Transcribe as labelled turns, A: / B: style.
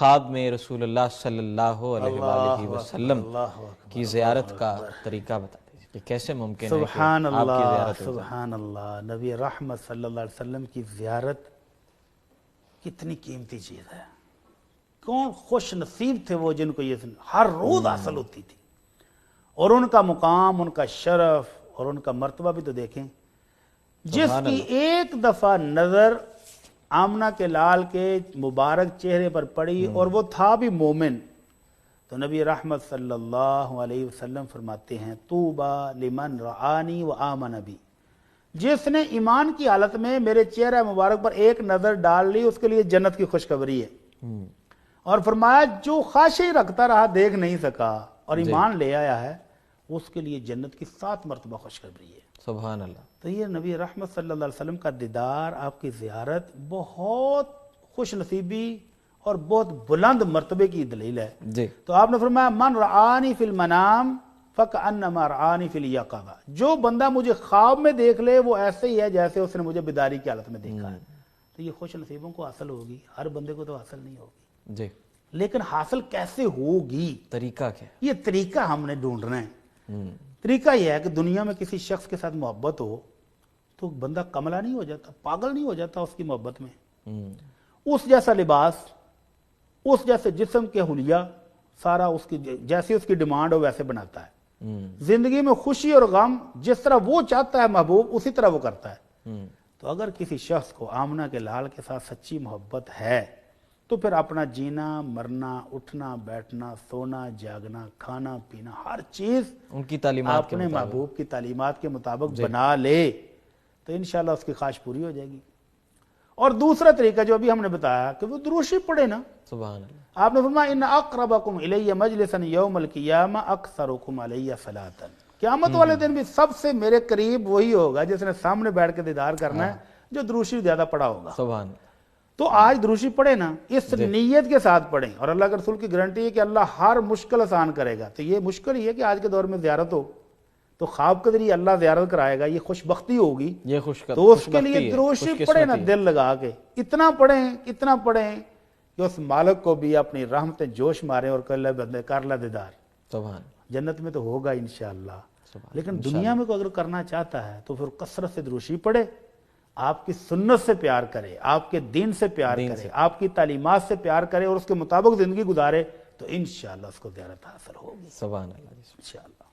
A: خواب میں رسول اللہ صلی اللہ علیہ وآلہ وسلم کی زیارت کا طریقہ بتا دیجیے کہ کیسے ممکن ہے کہ
B: سبحان
A: آپ کی
B: اللہ،
A: زیارت ہو جائے؟
B: سبحان اللہ، نبی رحمت صلی اللہ علیہ وسلم کی زیارت کتنی قیمتی چیز ہے۔ کون خوش نصیب تھے وہ جن کو یہ ہر روز حاصل ہوتی تھی، اور ان کا مقام، ان کا شرف اور ان کا مرتبہ بھی تو دیکھیں۔ جس کی ایک دفعہ نظر آمنہ کے لال کے مبارک چہرے پر پڑی اور وہ تھا بھی مومن، تو نبی رحمت صلی اللہ علیہ وسلم فرماتے ہیں طوبیٰ لمن رعانی و آمن بی، جس نے ایمان کی حالت میں میرے چہرہ مبارک پر ایک نظر ڈال لی اس کے لیے جنت کی خوشخبری ہے۔ اور فرمایا جو خواہشیں رکھتا رہا دیکھ نہیں سکا اور ایمان لے آیا ہے اس کے لیے جنت کی 7 مرتبہ خوشخبری ہے۔
A: سبحان اللہ۔
B: تو یہ نبی رحمت صلی اللہ علیہ وسلم کا دیدار، آپ کی زیارت بہت خوش نصیبی اور بہت بلند مرتبے کی دلیل ہے۔
A: جی
B: تو آپ نے فرمایا من رعانی فی المنام فکأنما رعانی فی الیقظہ، جو بندہ مجھے خواب میں دیکھ لے وہ ایسے ہی ہے جیسے اس نے مجھے بیداری کی حالت میں دیکھا ہے۔ تو یہ خوش نصیبوں کو حاصل ہوگی، ہر بندے کو تو حاصل نہیں ہوگی،
A: جی،
B: لیکن حاصل کیسے ہوگی
A: طریقہ کیا؟
B: یہ طریقہ ہم نے ڈھونڈنا ہے۔ طریقہ یہ ہے کہ دنیا میں کسی شخص کے ساتھ محبت ہو تو بندہ کملہ نہیں ہو جاتا، پاگل نہیں ہو جاتا اس کی محبت میں۔ اس جیسا لباس، اس جیسے جسم کے حلیہ، سارا اس کی جیسی اس کی ڈیمانڈ ہو ویسے بناتا ہے۔ زندگی میں خوشی اور غم جس طرح وہ چاہتا ہے محبوب اسی طرح وہ کرتا ہے۔ تو اگر کسی شخص کو آمنہ کے لال کے ساتھ سچی محبت ہے تو پھر اپنا جینا مرنا، اٹھنا بیٹھنا، سونا جاگنا، کھانا پینا، ہر چیز
A: ان کی تعلیمات کے
B: اپنے محبوب کی تعلیمات کے مطابق بنا لے تو انشاءاللہ اس کی خواہش پوری ہو جائے گی۔ اور دوسرا طریقہ جو ابھی ہم نے بتایا کہ وہ دروشی پڑھے نا۔
A: سبحان اللہ۔
B: آپ نے فرمایا ان اقربکم الی مجلسا یوم القیامہ اکثرکم علی صلاۃ، قیامت والے دن بھی سب سے میرے قریب وہی ہوگا جس نے سامنے بیٹھ کے دیدار کرنا ہے جو دروشی زیادہ پڑھا ہوگا۔
A: سبحان اللہ۔
B: تو آج دروشی پڑھے نا، اس نیت کے ساتھ پڑھیں، اور اللہ کے رسول کی گارنٹی ہے کہ اللہ ہر مشکل آسان کرے گا۔ تو یہ مشکل ہی ہے کہ آج کے دور میں زیارت ہو تو خواب کے ذریعے اللہ زیارت کرائے گا، یہ خوش بختی ہوگی۔
A: یہ
B: تو اس کے لیے دروشی پڑھے نا دل لگا کے، اتنا پڑھیں کہ اس مالک کو بھی اپنی رحمتیں جوش مارے اور کر لے دیدار۔
A: سبحان،
B: جنت میں تو ہوگا انشاءاللہ۔ لیکن دنیا میں کو اگر کرنا چاہتا ہے تو پھر کثرت سے دروشی پڑھے، آپ کی سنت سے پیار کرے، آپ کے دین سے پیار کرے، آپ کی تعلیمات سے پیار کرے اور اس کے مطابق زندگی گزارے تو انشاءاللہ اس کو زیارت حاصل ہوگی۔
A: سبحان اللہ۔
B: انشاءاللہ۔